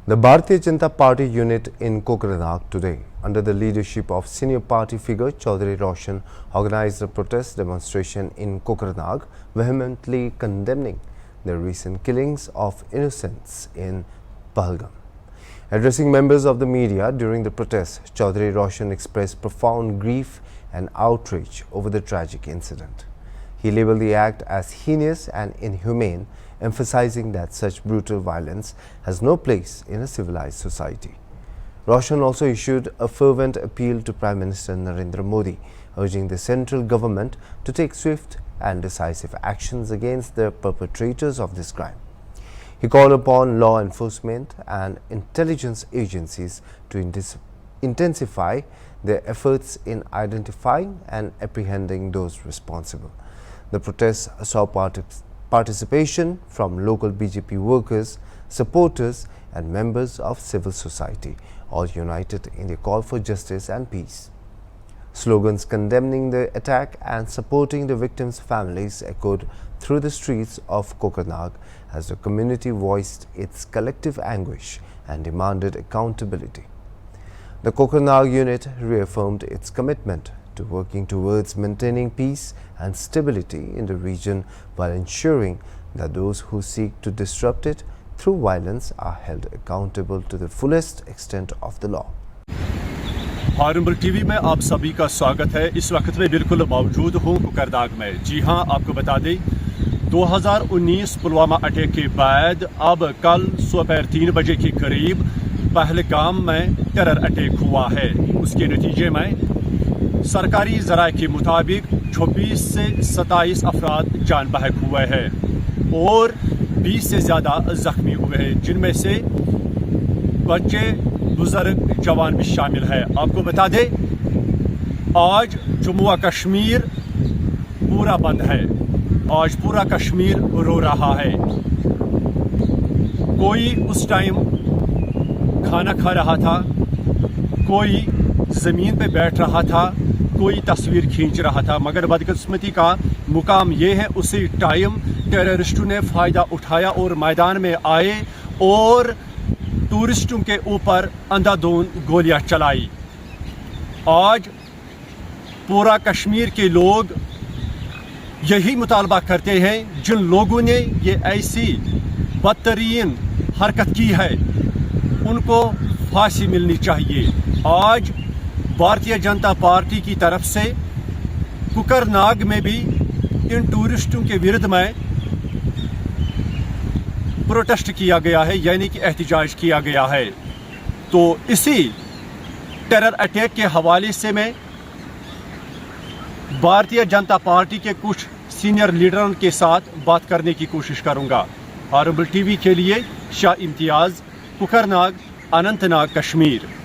The Bharatiya Janata Party unit in Kokarnag today, under the leadership of senior party figure Chaudhary Roshan, organized a protest demonstration in Kokarnag, vehemently condemning the recent killings of innocents in Pahalgam. Addressing members of the media during the protest, Chaudhary Roshan expressed profound grief and outrage over the tragic incident. He labelled the act as heinous and inhumane, emphasizing that such brutal violence has no place in a civilized society. Roshan also issued a fervent appeal to Prime Minister Narendra Modi, urging the central government to take swift and decisive actions against the perpetrators of this crime. He called upon law enforcement and intelligence agencies to intensify their efforts in identifying and apprehending those responsible. The protests saw participation from local BJP workers, supporters and members of civil society, all united in the call for justice and peace. Slogans condemning the attack and supporting the victims' families echoed through the streets of Kokarnag as the community voiced its collective anguish and demanded accountability. The Kokarnag unit reaffirmed its commitment to working towards maintaining peace and stability in the region while ensuring that those who seek to disrupt it through violence are held accountable to the fullest extent of the law. हार्मबल TV में आप सभी का स्वागत है। इस वक्त में बिल्कुल मौजूद हूँ कोकरनाग में। जी हाँ, आपको बता दें 2019 पुलवामा अटैक के बाद अब कल दोपहर 3 बजे के करीब पहलगाम में टेरर अटैक हुआ है। उसके नतीजे में सरकारी ज़राए के मुताबिक 26 से 27 अफराद जान बहक हुए हैं और 20 से ज़्यादा ज़ख्मी हुए हैं, जिनमें से बच्चे, बुजुर्ग, जवान भी शामिल है। आपको बता दें आज जम्मू कश्मीर पूरा बंद है। आज पूरा कश्मीर रो रहा है। कोई उस टाइम खाना खा रहा था, कोई ज़मीन पे बैठ रहा था, कोई तस्वीर खींच रहा था, मगर बदकिस्मती का मुकाम ये है उसी टाइम टेररिस्टों ने फ़ायदा उठाया और मैदान में आए और टूरिस्टों के ऊपर अंधाधुंध गोलियां चलाई। आज पूरा कश्मीर के लोग यही मुतालबा करते हैं, जिन लोगों ने ये ऐसी बदतरीन हरकत की है उनको फांसी मिलनी चाहिए। आज भारतीय जनता पार्टी की तरफ से कोकरनाग में भी इन टूरिस्टों के विरुद्ध में प्रोटेस्ट किया गया है, यानी कि एहतजाज किया गया है। तो इसी टेरर अटैक के हवाले से मैं भारतीय जनता पार्टी के कुछ सीनियर लीडरों के साथ बात करने की कोशिश करूंगा। हार्मबल टीवी के लिए शाह इम्तियाज, कोकरनाग, अनंतनाग, कश्मीर।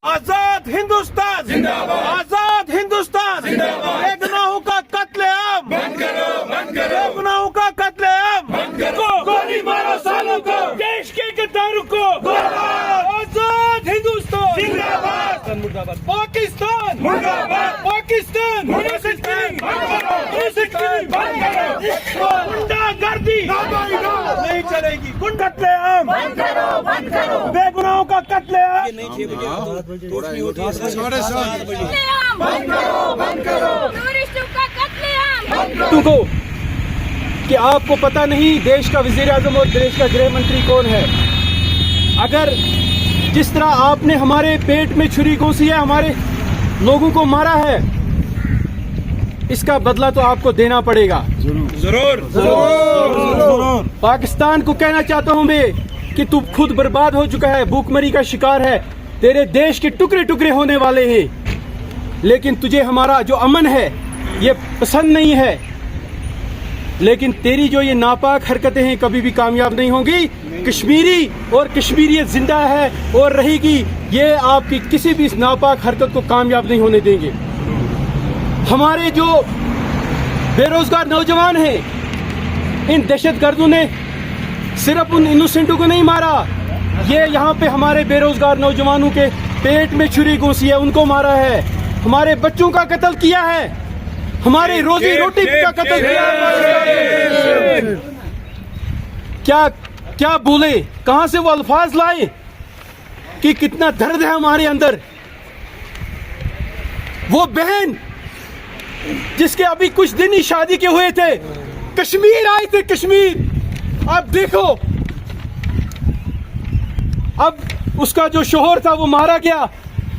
आजाद हिंदुस्तान जिंदाबाद, आजाद हिंदुस्तान जिंदाबाद। बेगुनाहों का कत्लेआम बंद करो, बंद करो। बेगुनाहों का कत्लेआम बंद करो। गोली मारो सालों को, देश के गद्दारों को। आजाद हिंदुस्तान जिंदाबाद, मुर्दाबाद। पाकिस्तान मुर्दाबाद, पाकिस्तान मुर्दाबाद। गुंडागर्दी नहीं चलेगी। कत्लेआम बंद करो, बंद करो। बेगुनाहों का कत्लेआम को कि आपको पता नहीं देश का वजीर आजम और देश का गृह मंत्री कौन है। अगर जिस तरह आपने हमारे पेट में छुरी घोंसी है, हमारे लोगों को मारा है, इसका बदला तो आपको देना पड़ेगा। जरूर जरूर। पाकिस्तान को कहना चाहता हूं मैं कि तू खुद बर्बाद हो चुका है, भूखमरी का शिकार है, तेरे देश के टुकड़े टुकड़े होने वाले हैं, लेकिन तुझे हमारा जो अमन है ये पसंद नहीं है। लेकिन तेरी जो ये नापाक हरकतें हैं कभी भी कामयाब नहीं होंगी। कश्मीरी और कश्मीरियत जिंदा है और रहेगी। ये आपकी किसी भी इस नापाक हरकत को कामयाब नहीं होने देंगे। हमारे जो बेरोजगार नौजवान हैं, इन दहशतगर्दों ने सिर्फ उन इनोसेंटों को नहीं मारा, ये यहाँ पे हमारे बेरोजगार नौजवानों के पेट में छुरी घुसी है, उनको मारा है। हमारे बच्चों का कत्ल किया है, हमारे रोजी रोटी का कत्ल किया है। क्या क्या बोले, कहां से वो अल्फाज लाए कि कितना दर्द है हमारे अंदर। वो बहन जिसके अभी कुछ दिन ही शादी के हुए थे, कश्मीर आए थे, कश्मीर। अब देखो, अब उसका जो शोहर था वो मारा गया,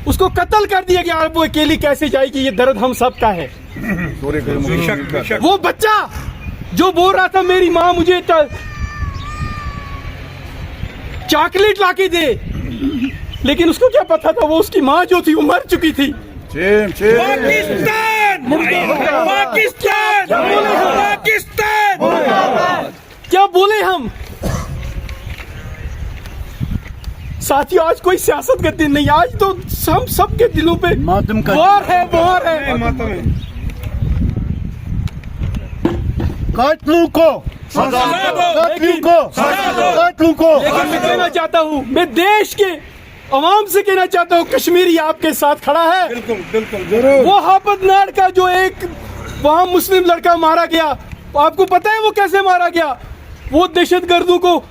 उसको कत्ल कर दिया गया। अब वो अकेली कैसे जाएगी? ये दर्द हम सब का है। वो बच्चा जो बोल रहा था मेरी माँ मुझे चॉकलेट लाके दे, लेकिन उसको क्या पता था वो उसकी माँ जो थी वो मर चुकी थी। पाकिस्तान पाकिस्तान पाकिस्तान क्या बोले हम? साथियों, आज कोई सियासत का दिन नहीं, आज तो हम सबके दिलों पे वार है, वार है। कातलू को सजा दो, कातलू को सजा दो, कातलू को। लेकिन मैं कहना चाहता हूँ, मैं देश के अवाम से कहना चाहता हूँ, कश्मीरी आपके साथ खड़ा है। बिल्कुल बिल्कुल जरूर। वो हापतनाड़ का जो एक वहाँ मुस्लिम लड़का मारा गया, आपको पता है वो कैसे मारा गया? वो दहशतगर्दों को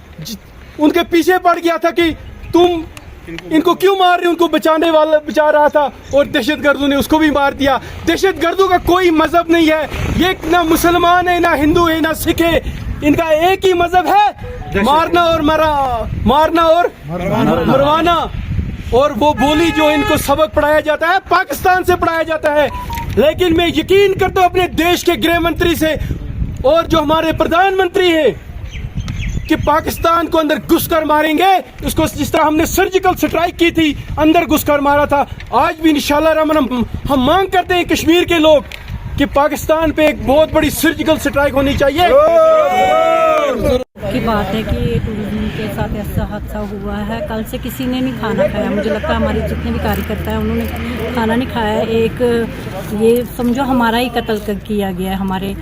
उनके पीछे पड़ गया था कि तुम इनको क्यों मार रहे हो, उनको बचा रहा था, और दहशतगर्दों ने उसको भी मार दिया। दहशतगर्दों का कोई मजहब नहीं है, ये ना मुसलमान है, ना हिंदू है, ना सिख है, इनका एक ही मजहब है, मारना और मारना और मरवाना। और वो बोली जो इनको सबक पढ़ाया जाता है पाकिस्तान से पढ़ाया जाता है। लेकिन मैं यकीन करता हूँ अपने देश के गृह मंत्री से और जो हमारे प्रधानमंत्री हैं कि पाकिस्तान को अंदर घुसकर मारेंगे, उसको जिस तरह हमने सर्जिकल स्ट्राइक की थी, अंदर घुसकर मारा था। आज भी इंशाल्लाह रहमान हम मांग करते हैं कश्मीर के लोग कि पाकिस्तान पे एक बहुत बड़ी सर्जिकल स्ट्राइक होनी चाहिए। की बात है कि टूरिज्म के साथ ऐसा हादसा हुआ है। कल से किसी ने नहीं खाना खाया, मुझे लगता है हमारे जितने भी कार्यकर्ता हैं उन्होंने खाना नहीं खाया। एक ये समझो हमारा ही कत्ल किया गया, हमारे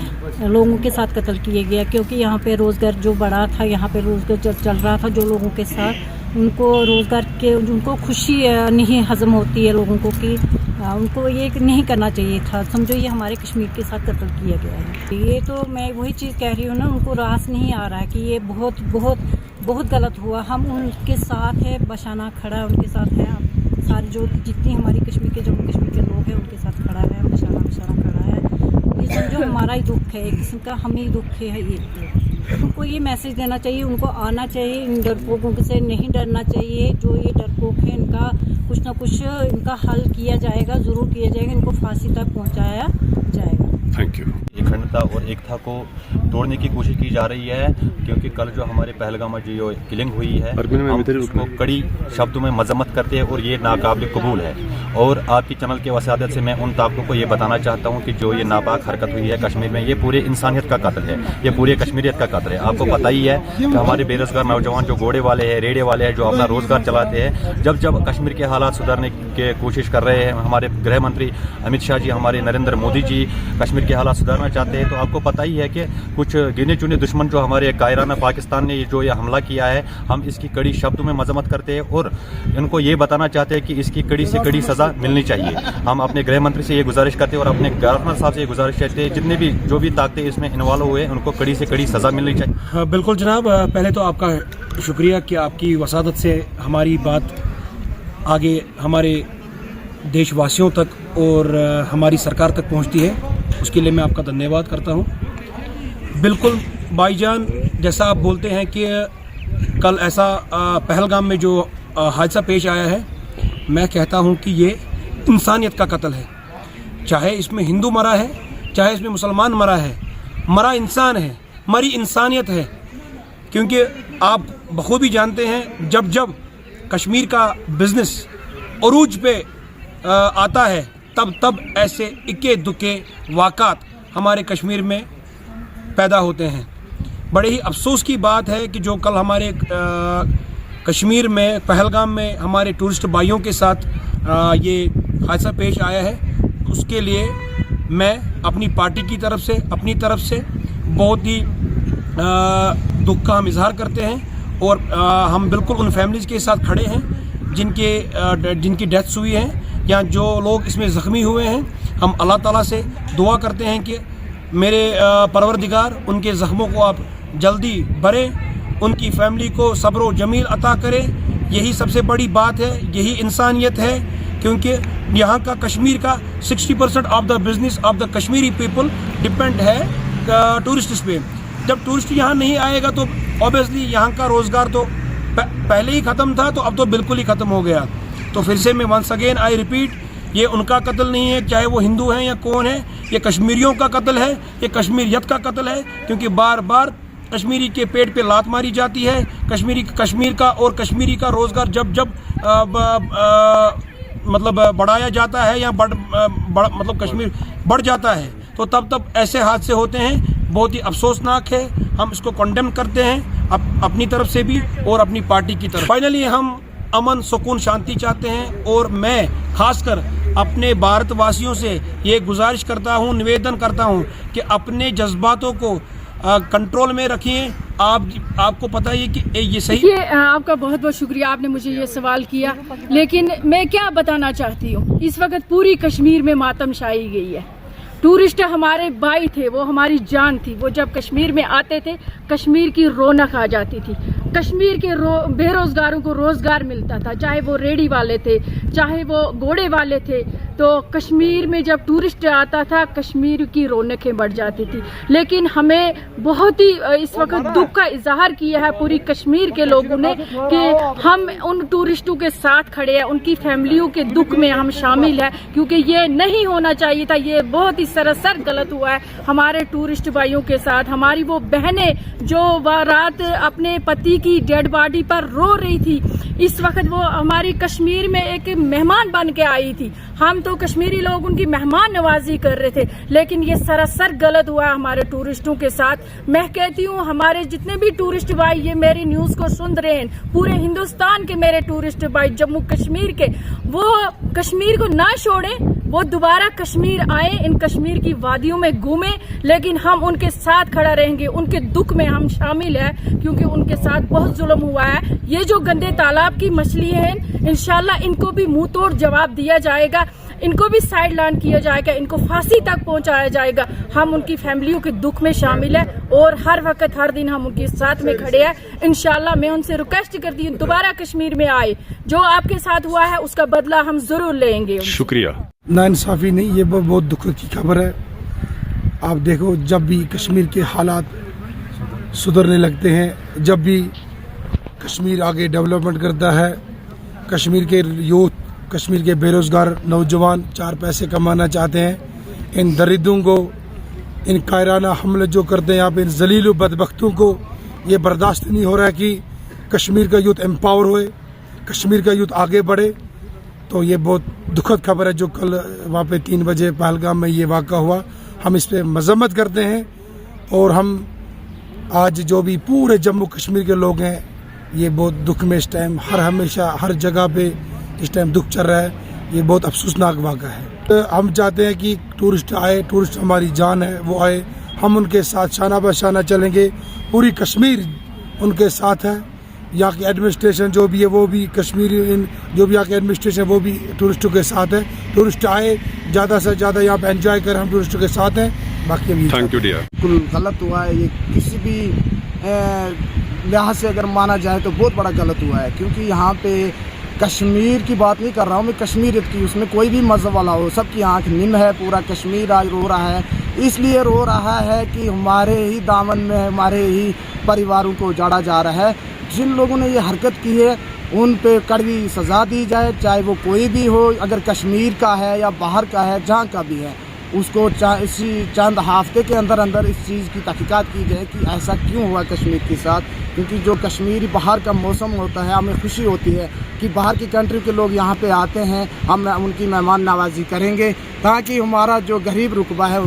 लोगों के साथ कत्ल किया गया, क्योंकि यहाँ पे रोज़गार जो बड़ा था, यहाँ पे रोज़गार चल रहा था, जो लोगों के साथ उनको रोज़गार के उनको खुशी नहीं हजम होती है लोगों को कि उनको ये नहीं करना चाहिए था। समझो ये हमारे कश्मीर के साथ कत्ल किया गया है। ये तो मैं वही चीज़ कह रही हूँ ना, उनको रास नहीं आ रहा है कि ये बहुत बहुत बहुत गलत हुआ। हम उनके साथ है, बशाना खड़ा है उनके साथ है, सारे जो जितनी हमारी कश्मीर के जम्मू कश्मीर के लोग हैं उनके साथ खड़ा है, बशाना खड़ा है। ये समझो हमारा ही दुख है, एक किस्म का हमें ही दुख है। ये उनको ये मैसेज देना चाहिए, उनको आना चाहिए, इन डरपोकों से नहीं डरना चाहिए। जो ये डरपोक है इनका कुछ ना कुछ इनका हल किया जाएगा, ज़रूर किया जाएगा, इनको फांसी तक पहुंचाया जाएगा। Thank you. अखंडता और एकता को तोड़ने की कोशिश की जा रही है, क्योंकि कल जो हमारे पहलगाम में जो किलिंग हुई है, हम उसको कड़ी शब्दों में मजम्मत करते हैं और ये नाकाबिल कबूल है। और आपकी चैनल के वसादत से मैं उन ताबकों को ये बताना चाहता हूँ कि जो ये नापाक हरकत हुई है कश्मीर में, ये पूरे इंसानियत का कत्ल है, ये पूरे कश्मीरियत का कत्ल है। आपको पता ही है कि हमारे बेरोजगार नौजवान जो घोड़े वाले हैं, रेड़े वाले हैं, जो अपना रोजगार चलाते हैं, जब कश्मीर के हालात सुधारने की कोशिश कर रहे हैं, हमारे गृह मंत्री अमित शाह जी, हमारे नरेंद्र मोदी जी कश्मीर के हालात सुधारना चाहते हैं, तो आपको पता ही है कि कुछ गिने चुने दुश्मन जो हमारे कायराना पाकिस्तान ने जो ये हमला किया है, हम इसकी कड़ी शब्दों में मजम्मत करते हैं और इनको ये बताना चाहते हैं कि इसकी कड़ी से कड़ी सजा मिलनी चाहिए। हम अपने गृह मंत्री से ये गुजारिश करते हैं और अपने गवर्नर साहब से ये गुजारिश करते हैं, जितने भी जो भी ताकतें इसमें इन्वॉल्व हुए उनको कड़ी से कड़ी सजा मिलनी चाहिए। हाँ, बिल्कुल जनाब, पहले तो आपका शुक्रिया कि आपकी वसादत से हमारी बात आगे हमारे देशवासियों तक और हमारी सरकार तक पहुंचती है, उसके लिए मैं आपका धन्यवाद करता हूं। बिल्कुल भाईजान, जैसा आप बोलते हैं कि कल ऐसा पहलगाम में जो हादसा पेश आया है, मैं कहता हूं कि ये इंसानियत का कत्ल है। चाहे इसमें हिंदू मरा है, चाहे इसमें मुसलमान मरा है, मरा इंसान है, मरी इंसानियत है। क्योंकि आप बखूबी जानते हैं जब जब कश्मीर का बिजनेस अरूज पे आता है, तब तब ऐसे इक्के दुक्के वाक़ात हमारे कश्मीर में पैदा होते हैं। बड़े ही अफसोस की बात है कि जो कल हमारे कश्मीर में पहलगाम में हमारे टूरिस्ट भाइयों के साथ ये हादसा पेश आया है, उसके लिए मैं अपनी पार्टी की तरफ से, अपनी तरफ से बहुत ही दुख का हम इजहार करते हैं और हम बिल्कुल उन फैमिलीज़ के साथ खड़े हैं जिनकी डेथ्स हुई हैं या जो लोग इसमें ज़ख्मी हुए हैं। हम अल्लाह ताला से दुआ करते हैं कि मेरे परवरदिगार उनके ज़ख्मों को आप जल्दी भरें, उनकी फैमिली को सब्र व जमील अता करें, यही सबसे बड़ी बात है, यही इंसानियत है, क्योंकि यहाँ का कश्मीर का 60% of the business of the Kashmiri people depend है टूरिस्ट पे। जब टूरिस्ट यहाँ नहीं आएगा तो ऑब्वियसली यहाँ का रोज़गार तो पहले ही ख़त्म था, तो अब तो बिल्कुल ही ख़त्म हो गया। तो फिर से मैं वंस अगेन आई रिपीट, ये उनका कत्ल नहीं है, चाहे वो हिंदू हैं या कौन है, ये कश्मीरियों का कत्ल है, ये कश्मीरियत का कत्ल है, क्योंकि बार बार कश्मीरी के पेट पे लात मारी जाती है। कश्मीर का और कश्मीरी का रोज़गार जब मतलब बढ़ाया जाता है या मतलब कश्मीर बढ़ जाता है, तो तब ऐसे हादसे होते हैं। बहुत ही अफसोसनाक है, हम इसको कंडेम करते हैं अपनी तरफ से भी और अपनी पार्टी की तरफ। फाइनली हम अमन, सुकून, शांति चाहते हैं, और मैं खासकर अपने भारतवासियों से ये गुजारिश करता हूँ, निवेदन करता हूँ कि अपने जज्बातों को कंट्रोल में रखिए। आपको पता है कि ये सही। देखिए, आपका बहुत बहुत शुक्रिया, आपने मुझे ये सवाल किया, लेकिन मैं क्या बताना चाहती हूँ, इस वक्त पूरी कश्मीर में मातम छाई गई है। टूरिस्ट हमारे भाई थे, वो हमारी जान थी। वो जब कश्मीर में आते थे, कश्मीर की रौनक आ जाती थी, कश्मीर के बेरोजगारों को रोजगार मिलता था, चाहे वो रेडी वाले थे, चाहे वो घोड़े वाले थे। तो कश्मीर में जब टूरिस्ट आता था, कश्मीर की रौनकें बढ़ जाती थी। लेकिन हमें बहुत ही इस वक्त दुख का इजहार किया है पूरी कश्मीर के लोगों ने कि हम उन टूरिस्टों के साथ खड़े हैं, उनकी फैमिलियों के दुख में हम शामिल हैं, क्योंकि ये नहीं होना चाहिए था। ये बहुत ही सरासर गलत हुआ है हमारे टूरिस्ट भाइयों के साथ। हमारी वो बहनें जो रात अपने पति की डेड बॉडी पर रो रही थी, इस वक्त वो हमारी कश्मीर में एक मेहमान बन के आई थी। हम तो कश्मीरी लोग उनकी मेहमान नवाजी कर रहे थे, लेकिन ये सरासर गलत हुआ है हमारे टूरिस्टों के साथ। मैं कहती हूँ, हमारे जितने भी टूरिस्ट भाई ये मेरी न्यूज को सुन रहे हैं, पूरे हिंदुस्तान के मेरे टूरिस्ट भाई, जम्मू कश्मीर के, वो कश्मीर को ना छोड़े, वो दोबारा कश्मीर आए, इन कश्मीर की वादियों में घूमें, लेकिन हम उनके साथ खड़ा रहेंगे, उनके दुख में हम शामिल हैं, क्योंकि उनके साथ बहुत जुल्म हुआ है। ये जो गंदे तालाब की मछली है, इंशाल्लाह इनको भी मुंह तोड़ जवाब दिया जाएगा, इनको भी साइड लाइन किया जाएगा, इनको फांसी तक पहुंचाया जाएगा। हम उनकी फैमिलियों के दुख में शामिल है और हर वक्त हर दिन हम उनके साथ में खड़े हैं। इंशाल्लाह मैं उनसे रिक्वेस्ट करती हूँ, दोबारा कश्मीर में आए, जो आपके साथ हुआ है उसका बदला हम जरूर लेंगे। शुक्रिया। नाइंसाफी नहीं, ये बहुत दुख की खबर है। आप देखो, जब भी कश्मीर के हालात सुधरने लगते हैं, जब भी कश्मीर आगे डेवलपमेंट करता है, कश्मीर के यूथ, कश्मीर के बेरोजगार नौजवान 4 पैसे कमाना चाहते हैं, इन दरिद्रों को, इन कायराना हमले जो करते हैं यहाँ पे, इन जलील बदबख्तों को ये बर्दाश्त नहीं हो रहा है कि कश्मीर का यूथ एम्पावर होए, कश्मीर का यूथ आगे बढ़े। तो ये बहुत दुखद खबर है जो कल वहाँ पे 3 बजे पहलगाम में ये वाक़ा हुआ। हम इस पर मजम्मत करते हैं, और हम आज जो भी पूरे जम्मू कश्मीर के लोग हैं, ये बहुत दुख में इस टाइम हमेशा हर जगह पे इस टाइम दुख चल रहा है। ये बहुत अफसोसनाक वाक़ा है। तो हम चाहते हैं कि टूरिस्ट आए, टूरिस्ट हमारी जान है, वो आए, हम उनके साथ शाना बशाना चलेंगे। पूरी कश्मीर उनके साथ है, यहाँ की एडमिनिस्ट्रेशन जो भी है वो भी कश्मीरी, जो भी यहाँ की एडमिनिस्ट्रेशन वो भी टूरिस्टों के साथ है। टूरिस्ट आए, ज़्यादा से ज़्यादा यहाँ पे एंजॉय करें, हम टूरिस्टों के साथ हैं। बाकी हम थैंक यू डियर। बिल्कुल गलत हुआ है, ये किसी भी लिहाज से अगर माना जाए तो बहुत बड़ा गलत हुआ है, क्योंकि यहाँ पे कश्मीर की बात नहीं कर रहा हूँ मैं, कश्मीरियत की, उसमें कोई भी मज़हब वाला हो, सबकी आँख निम है। पूरा कश्मीर आज रो रहा है, इसलिए रो रहा है कि हमारे ही दामन में हमारे ही परिवारों को उजाड़ा जा रहा है। जिन लोगों ने ये हरकत की है उन पे कड़वी सज़ा दी जाए, चाहे वो कोई भी हो, अगर कश्मीर का है या बाहर का है, जहाँ का भी है, उसको इसी चंद हफ्ते के अंदर अंदर इस चीज़ की तहकीकात की जाए कि ऐसा क्यों हुआ कश्मीर के साथ। क्योंकि जो कश्मीरी बाहर का मौसम होता है, हमें खुशी होती है कि बाहर की कंट्री के लोग यहाँ पे आते हैं, हम उनकी मेहमान नवाजी करेंगे, ताकि हमारा जो गरीब रुकबा है